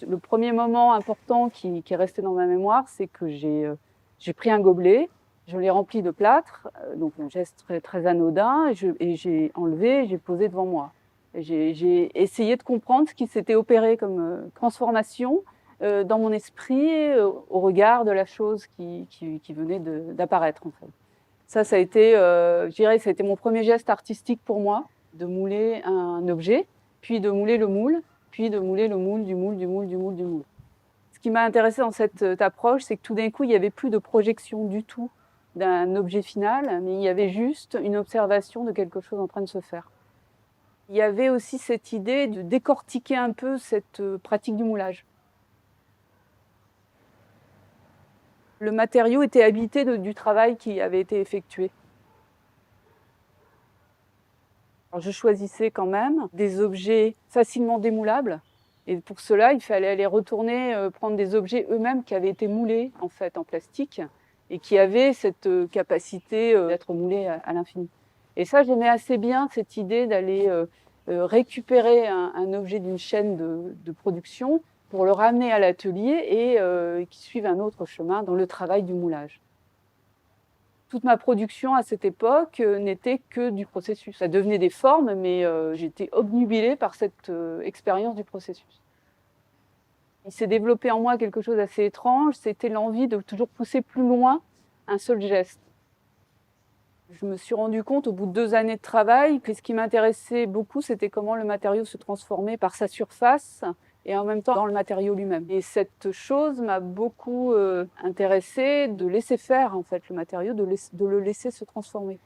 Le premier moment important qui est resté dans ma mémoire, c'est que j'ai pris un gobelet, je l'ai rempli de plâtre, donc un geste très, très anodin, et j'ai enlevé, j'ai posé devant moi. J'ai essayé de comprendre ce qui s'était opéré comme transformation dans mon esprit au regard de la chose qui venait d'apparaître en fait. Ça a été, je dirais, ça a été mon premier geste artistique pour moi, de mouler un objet, puis de mouler le moule, puis de mouler le moule, du moule, du moule, du moule, du moule. Ce qui m'a intéressé dans cette approche, c'est que tout d'un coup, il n'y avait plus de projection du tout d'un objet final, mais il y avait juste une observation de quelque chose en train de se faire. Il y avait aussi cette idée de décortiquer un peu cette pratique du moulage. Le matériau était habité du travail qui avait été effectué. Alors, je choisissais quand même des objets facilement démoulables. Et pour cela, il fallait aller retourner prendre des objets eux-mêmes qui avaient été moulés en fait en plastique et qui avaient cette capacité d'être moulés à l'infini. Et ça, j'aimais assez bien cette idée d'aller récupérer un objet d'une chaîne de production pour le ramener à l'atelier et qui suive un autre chemin dans le travail du moulage. Toute ma production à cette époque n'était que du processus. Ça devenait des formes, mais j'étais obnubilée par cette expérience du processus. Il s'est développé en moi quelque chose d'assez étrange, c'était l'envie de toujours pousser plus loin un seul geste. Je me suis rendu compte au bout de 2 années de travail que ce qui m'intéressait beaucoup, c'était comment le matériau se transformait par sa surface et en même temps dans le matériau lui-même. Et cette chose m'a beaucoup intéressée de laisser faire en fait le matériau, de le laisser se transformer.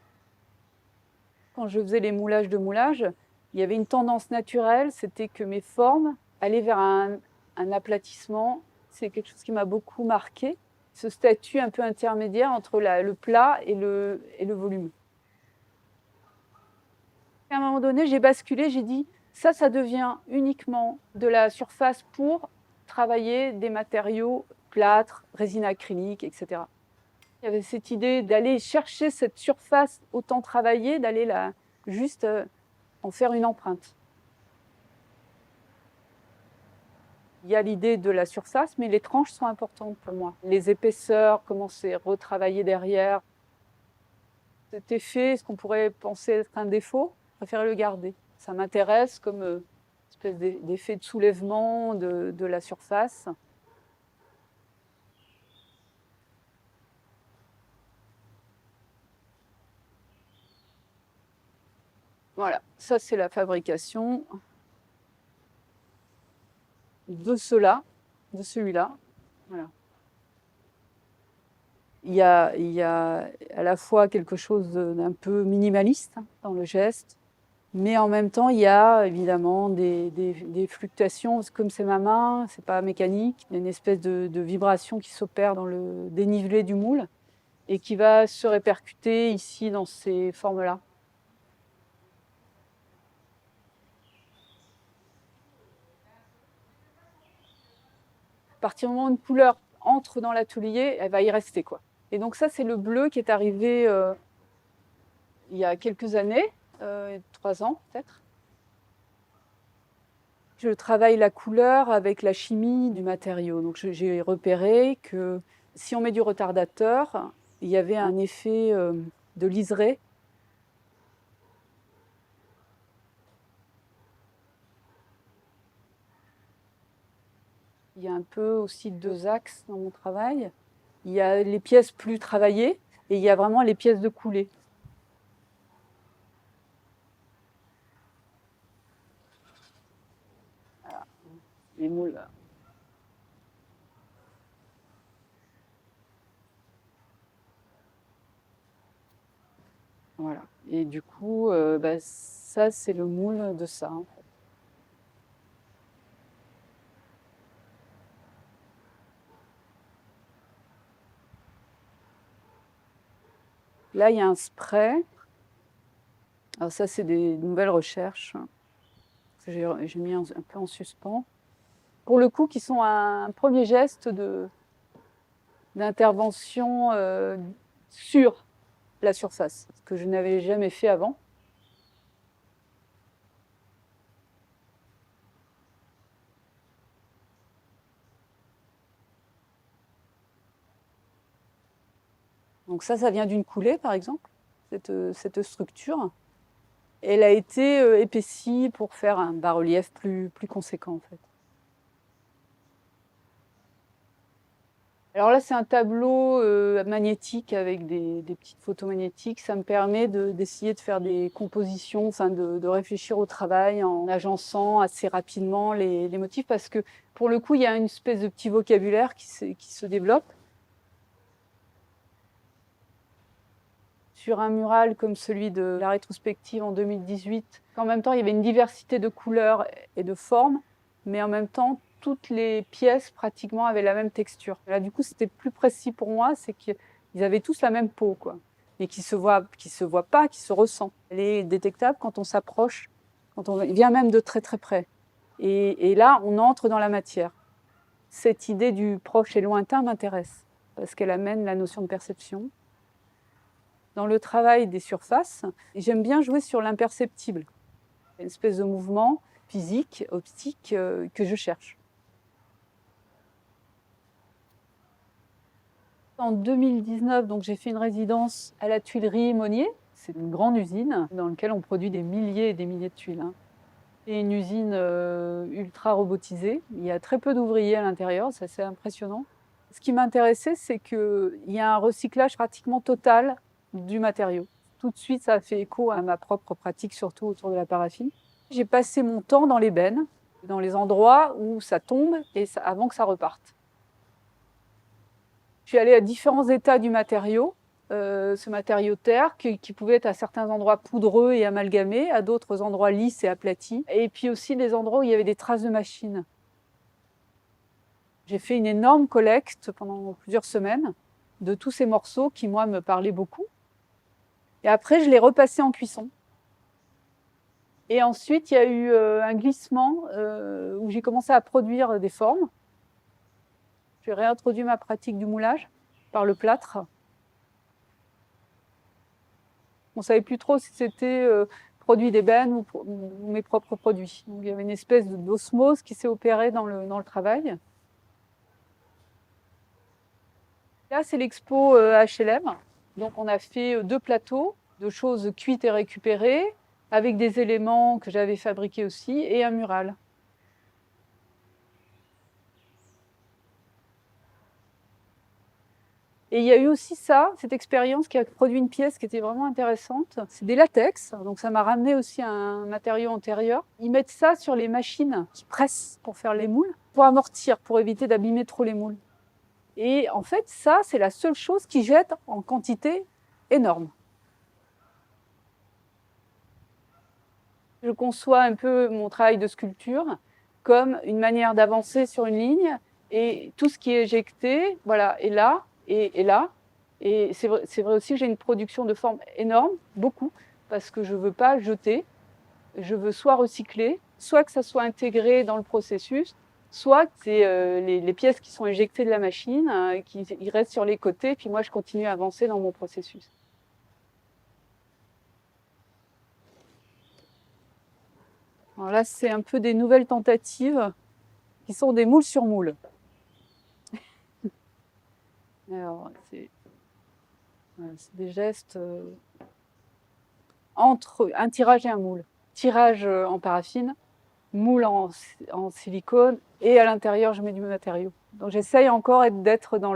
Quand je faisais les moulages de moulage, il y avait une tendance naturelle, c'était que mes formes allaient vers un aplatissement. C'est quelque chose qui m'a beaucoup marqué, ce statut un peu intermédiaire entre le plat et le volume. À un moment donné, j'ai basculé, j'ai dit ça devient uniquement de la surface pour travailler des matériaux plâtre, résine acrylique, etc. Il y avait cette idée d'aller chercher cette surface autant travaillée, d'aller juste en faire une empreinte. Il y a l'idée de la surface, mais les tranches sont importantes pour moi. Les épaisseurs, comment c'est retravaillé derrière. Cet effet, ce qu'on pourrait penser être un défaut, je préfère le garder. Ça m'intéresse comme une espèce d'effet de soulèvement de la surface. Voilà, ça c'est la fabrication de celui-là. Voilà. Il y a à la fois quelque chose d'un peu minimaliste dans le geste, mais en même temps, il y a évidemment des fluctuations. Comme c'est ma main, c'est pas mécanique. Il y a une espèce de vibration qui s'opère dans le dénivelé du moule et qui va se répercuter ici dans ces formes-là. À partir du moment où une couleur entre dans l'atelier, elle va y rester, quoi. Et donc ça, c'est le bleu qui est arrivé il y a quelques années, 3 ans peut-être. Je travaille la couleur avec la chimie du matériau. Donc j'ai repéré que si on met du retardateur, il y avait un effet de liseré. Il y a un peu aussi 2 axes dans mon travail. Il y a les pièces plus travaillées et il y a vraiment les pièces de coulée. Voilà. Les moules. Voilà. Et du coup, ça, c'est le moule de ça. En fait. Là, il y a un spray. Alors ça, c'est des nouvelles recherches que j'ai mis un peu en suspens. Pour le coup, qui sont un premier geste d'intervention sur la surface, ce que je n'avais jamais fait avant. Donc ça vient d'une coulée, par exemple, cette structure. Elle a été épaissie pour faire un bas-relief plus conséquent, en fait. Alors là, c'est un tableau magnétique avec des petites photos magnétiques. Ça me permet d'essayer de faire des compositions, enfin de réfléchir au travail en agençant assez rapidement les motifs, parce que pour le coup, il y a une espèce de petit vocabulaire qui se développe. Sur un mural comme celui de la rétrospective en 2018, en même temps, il y avait une diversité de couleurs et de formes, mais en même temps, toutes les pièces pratiquement avaient la même texture. Là, du coup, c'était plus précis pour moi, c'est qu'ils avaient tous la même peau, quoi, mais qui se voit pas, qui se ressent. Elle est détectable quand on s'approche, quand on vient même de très très près. Et là, on entre dans la matière. Cette idée du proche et lointain m'intéresse, parce qu'elle amène la notion de perception. Dans le travail des surfaces, j'aime bien jouer sur l'imperceptible, une espèce de mouvement physique, optique, que je cherche. En 2019, donc, j'ai fait une résidence à la tuilerie Monnier. C'est une grande usine dans laquelle on produit des milliers et des milliers de tuiles. C'est une usine ultra robotisée. Il y a très peu d'ouvriers à l'intérieur, c'est assez impressionnant. Ce qui m'intéressait, c'est qu'il y a un recyclage pratiquement total du matériau. Tout de suite, ça a fait écho à ma propre pratique, surtout autour de la paraffine. J'ai passé mon temps dans les bennes, dans les endroits où ça tombe avant que ça reparte. Je suis allée à différents états du matériau. Ce matériau terre qui pouvait être à certains endroits poudreux et amalgamé, à d'autres endroits lisses et aplatis, et puis aussi des endroits où il y avait des traces de machines. J'ai fait une énorme collecte pendant plusieurs semaines de tous ces morceaux qui, moi, me parlaient beaucoup. Et après, je l'ai repassé en cuisson. Et ensuite, il y a eu un glissement où j'ai commencé à produire des formes. J'ai réintroduit ma pratique du moulage par le plâtre. On ne savait plus trop si c'était produit d'ébène ou mes propres produits. Donc, il y avait une espèce d'osmose qui s'est opérée dans le travail. Là, c'est l'expo HLM. Donc, on a fait 2 plateaux de choses cuites et récupérées, avec des éléments que j'avais fabriqués aussi, et un mural. Et il y a eu aussi cette expérience qui a produit une pièce qui était vraiment intéressante. C'est des latex, donc ça m'a ramené aussi à un matériau antérieur. Ils mettent ça sur les machines qui pressent pour faire les moules, pour amortir, pour éviter d'abîmer trop les moules. Et en fait, ça, c'est la seule chose qui jette en quantité énorme. Je conçois un peu mon travail de sculpture comme une manière d'avancer sur une ligne, et tout ce qui est éjecté, voilà, est là et là. Et c'est vrai aussi que j'ai une production de formes énorme, beaucoup, parce que je ne veux pas jeter, je veux soit recycler, soit que ça soit intégré dans le processus, soit que c'est les pièces qui sont éjectées de la machine, qui restent sur les côtés, puis moi je continue à avancer dans mon processus. Alors là, c'est un peu des nouvelles tentatives qui sont des moules sur moules. Alors, c'est des gestes entre un tirage et un moule. Tirage en paraffine, moule en silicone, et à l'intérieur, je mets du matériau. Donc j'essaye encore d'être dans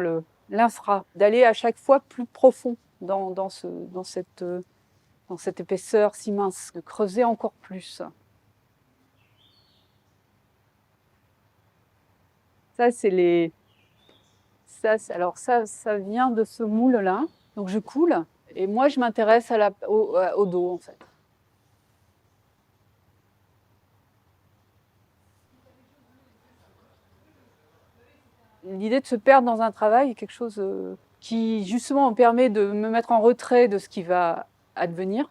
l'infra, d'aller à chaque fois plus profond dans cette épaisseur si mince, de creuser encore plus. Ça, c'est alors ça vient de ce moule-là. Donc je coule, et moi je m'intéresse au dos, en fait. L'idée de se perdre dans un travail est quelque chose qui justement me permet de me mettre en retrait de ce qui va advenir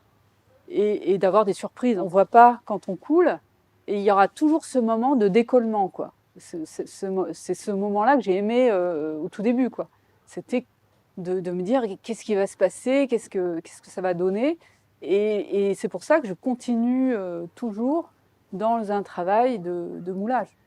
et d'avoir des surprises. On ne voit pas quand on coule, et il y aura toujours ce moment de décollement, quoi. C'est ce moment-là que j'ai aimé au tout début, quoi. C'était de me dire qu'est-ce qui va se passer, qu'est-ce que ça va donner. Et c'est pour ça que je continue toujours dans un travail de moulage.